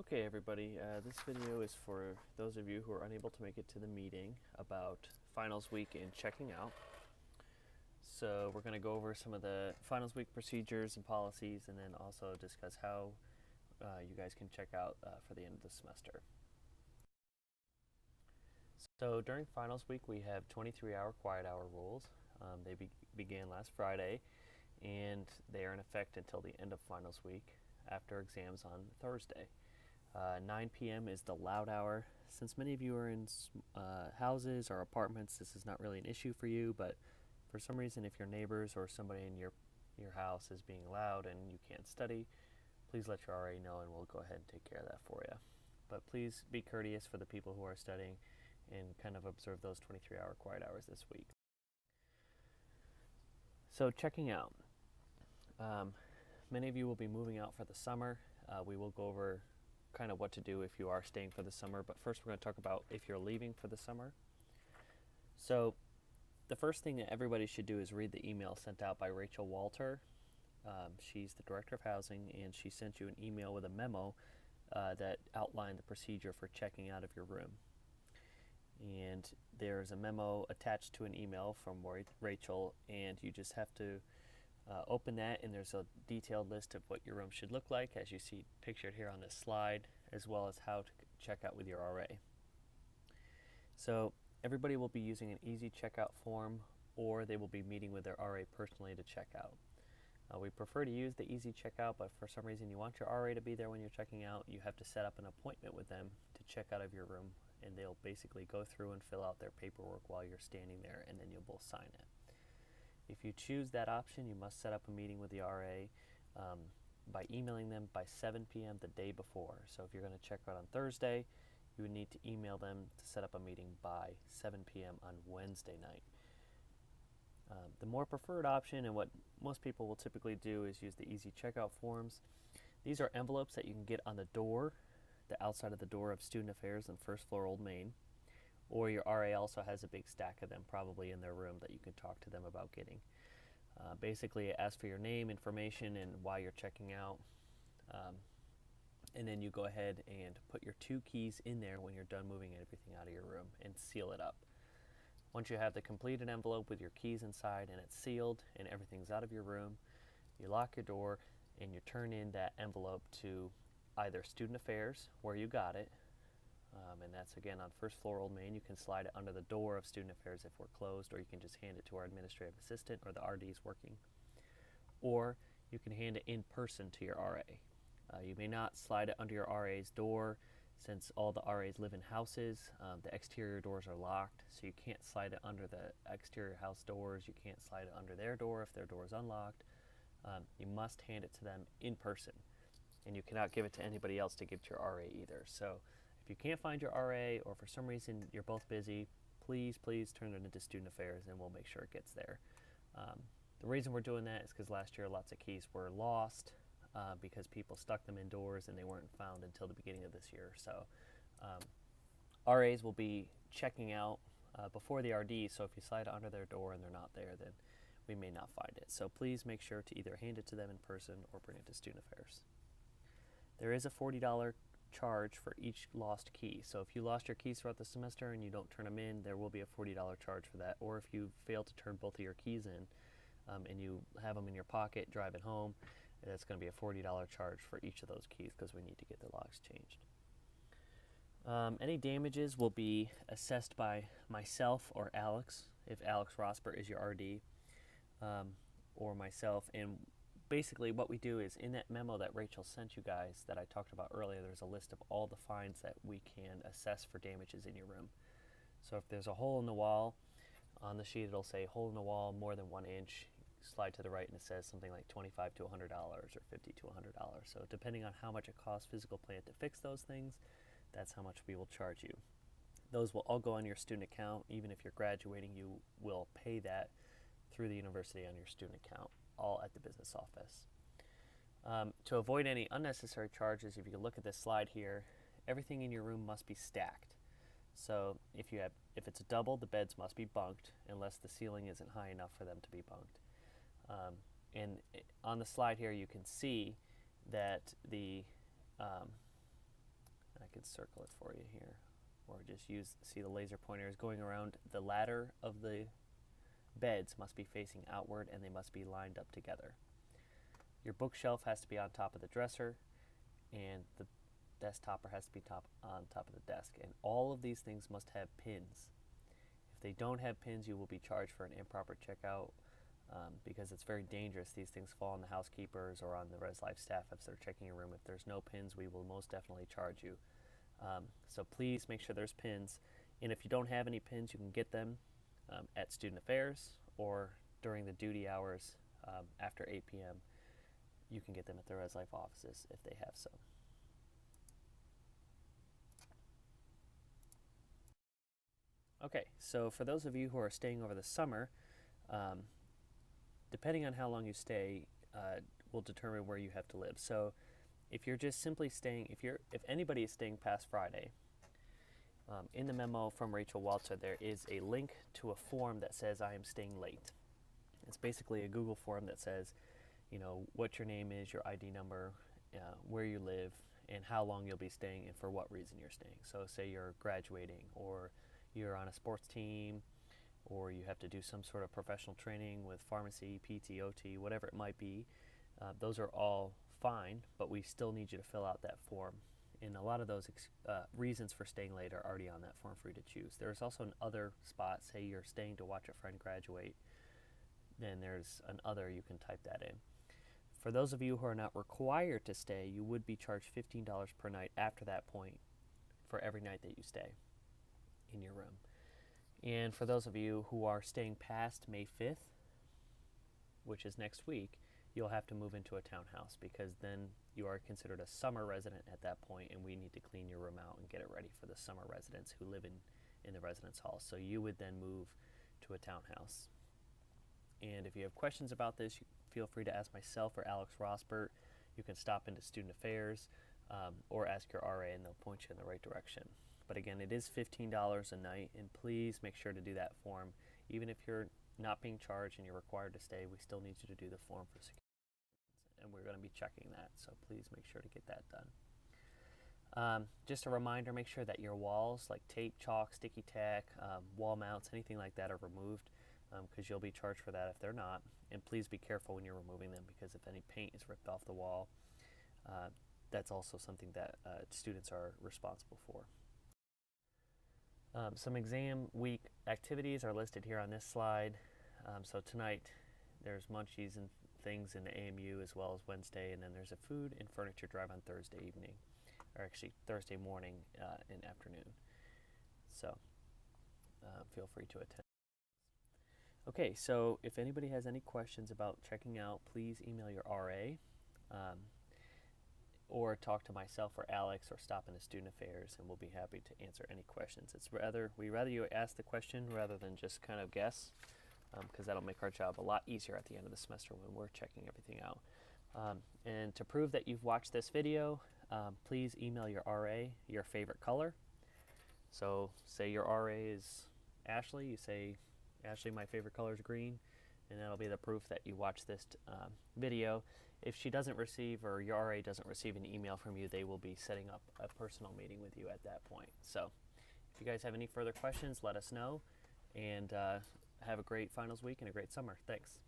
Okay, everybody, this video is for those of you who are unable to make it to the meeting about finals week and checking out. So we're going to go over some of the finals week procedures and policies, and then also discuss how you guys can check out for the end of the semester. So during finals week, we have 23-hour quiet hour rules. They began last Friday, and they are in effect until the end of finals week after exams on Thursday. 9 p.m. is the loud hour. Since many of you are in houses or apartments, this is not really an issue for you, but for some reason, if your neighbors or somebody in your house is being loud and you can't study, please let your RA know and we'll go ahead and take care of that for you. But please be courteous for the people who are studying and kind of observe those 23-hour quiet hours this week. So checking out. Many of you will be moving out for the summer. We will go over kind of what to do if you are staying for the summer, but first we're going to talk about if you're leaving for the summer. So the first thing that everybody should do is read the email sent out by Rachel Walter. She's the Director of Housing, and she sent you an email with a memo that outlined the procedure for checking out of your room. And there's a memo attached to an email from Rachel, and you just have to open that, and there's a detailed list of what your room should look like, as you see pictured here on this slide, as well as how to check out with your RA. So everybody will be using an easy checkout form, or they will be meeting with their RA personally to check out. We prefer to use the easy checkout, but for some reason you want your RA to be there when you're checking out, you have to set up an appointment with them to check out of your room, and they'll basically go through and fill out their paperwork while you're standing there, and then you'll both sign it. If you choose that option, you must set up a meeting with the RA by emailing them by 7 p.m. the day before. So if you're going to check out on Thursday, you would need to email them to set up a meeting by 7 p.m. on Wednesday night. The more preferred option, and what most people will typically do, is use the easy checkout forms. These are envelopes that you can get on the door, the outside of the door of Student Affairs on first floor Old Main. Or your RA also has a big stack of them probably in their room that you can talk to them about getting. Basically, it asks for your name, information, and why you're checking out. And then you go ahead and put your 2 keys in there when you're done moving everything out of your room and seal it up. Once you have the completed envelope with your keys inside and it's sealed and everything's out of your room, you lock your door and you turn in that envelope to either Student Affairs, where you got it, and that's again on first floor Old Main. You can slide it under the door of Student Affairs if we're closed, or you can just hand it to our administrative assistant or the RDs working. Or you can hand it in person to your RA. You may not slide it under your RA's door, since all the RAs live in houses. The exterior doors are locked, so you can't slide it under the exterior house doors. You can't slide it under their door if their door is unlocked. You must hand it to them in person, and you cannot give it to anybody else to give to your RA either. So if you can't find your RA, or for some reason you're both busy, please turn it into Student Affairs and we'll make sure it gets there. The reason we're doing that is because last year lots of keys were lost because people stuck them indoors and they weren't found until the beginning of this year. So RAs will be checking out before the RD, so if you slide it under their door and they're not there, then we may not find it. So please make sure to either hand it to them in person or bring it to Student Affairs. There is a $40 charge for each lost key. So if you lost your keys throughout the semester and you don't turn them in, there will be a $40 charge for that. Or if you fail to turn both of your keys in and you have them in your pocket driving home, that's going to be a $40 charge for each of those keys because we need to get the locks changed. Any damages will be assessed by myself or Alex, if Alex Rosper is your RD, or myself. And basically what we do is, in that memo that Rachel sent you guys that I talked about earlier, there's a list of all the fines that we can assess for damages in your room. So if there's a hole in the wall, on the sheet it'll say hole in the wall more than 1 inch, slide to the right and it says something like $25 to $100 or $50 to $100. So depending on how much it costs physical plant to fix those things, that's how much we will charge you. Those will all go on your student account. Even if you're graduating, you will pay that through the university on your student account, all at the business office. To avoid any unnecessary charges, if you look at this slide here, everything in your room must be stacked. So if it's a double, the beds must be bunked unless the ceiling isn't high enough for them to be bunked. And on the slide here you can see that the I can circle it for you here, or just see the laser pointer is going around. The ladder of the beds must be facing outward and they must be lined up together. Your bookshelf has to be on top of the dresser, and the desk topper has to be on top of the desk. And all of these things must have pins. If they don't have pins, you will be charged for an improper checkout, because it's very dangerous. These things fall on the housekeepers or on the Res Life staff if they're checking your room. If there's no pins, we will most definitely charge you. So please make sure there's pins. And if you don't have any pins, you can get them at Student Affairs or during the duty hours after 8 p.m. You can get them at the Res Life offices if they have some. Okay, so for those of you who are staying over the summer, depending on how long you stay, will determine where you have to live. So if you're just simply staying, if anybody is staying past Friday, in the memo from Rachel Walter, there is a link to a form that says I am staying late. It's basically a Google form that says, you know, what your name is, your ID number, where you live, and how long you'll be staying and for what reason you're staying. So say you're graduating, or you're on a sports team, or you have to do some sort of professional training with pharmacy, PT, OT, whatever it might be. Those are all fine, but we still need you to fill out that form. And a lot of those reasons for staying late are already on that form for you to choose. There's also an other spot, say you're staying to watch a friend graduate, then there's an other, you can type that in. For those of you who are not required to stay, you would be charged $15 per night after that point for every night that you stay in your room. And for those of you who are staying past May 5th, which is next week, you'll have to move into a townhouse, because then you are considered a summer resident at that point, and we need to clean your room out and get it ready for the summer residents who live in the residence hall. So you would then move to a townhouse. And if you have questions about this, feel free to ask myself or Alex Rosbert. You can stop into Student Affairs or ask your RA, and they'll point you in the right direction. But again, it is $15 a night, and please make sure to do that form. Even if you're not being charged and you're required to stay, we still need you to do the form for security, and we're going to be checking that, so please make sure to get that done. Just a reminder, make sure that your walls, like tape, chalk, sticky tack, wall mounts, anything like that, are removed, because you'll be charged for that if they're not. And please be careful when you're removing them, because if any paint is ripped off the wall, that's also something that students are responsible for. Some exam week activities are listed here on this slide. So tonight there's munchies and things in the AMU, as well as Wednesday, and then there's a food and furniture drive on Thursday evening, or actually Thursday morning and afternoon. So feel free to attend. Okay, so if anybody has any questions about checking out, please email your RA, or talk to myself or Alex, or stop into Student Affairs, and we'll be happy to answer any questions. We rather you ask the question rather than just kind of guess, because that'll make our job a lot easier at the end of the semester when we're checking everything out. And to prove that you've watched this video, please email your RA your favorite color. So say your RA is Ashley, you say, Ashley, my favorite color is green, and that'll be the proof that you watched this video. If she doesn't receive, or your RA doesn't receive an email from you, they will be setting up a personal meeting with you at that point. So if you guys have any further questions, let us know, and have a great finals week and a great summer. Thanks.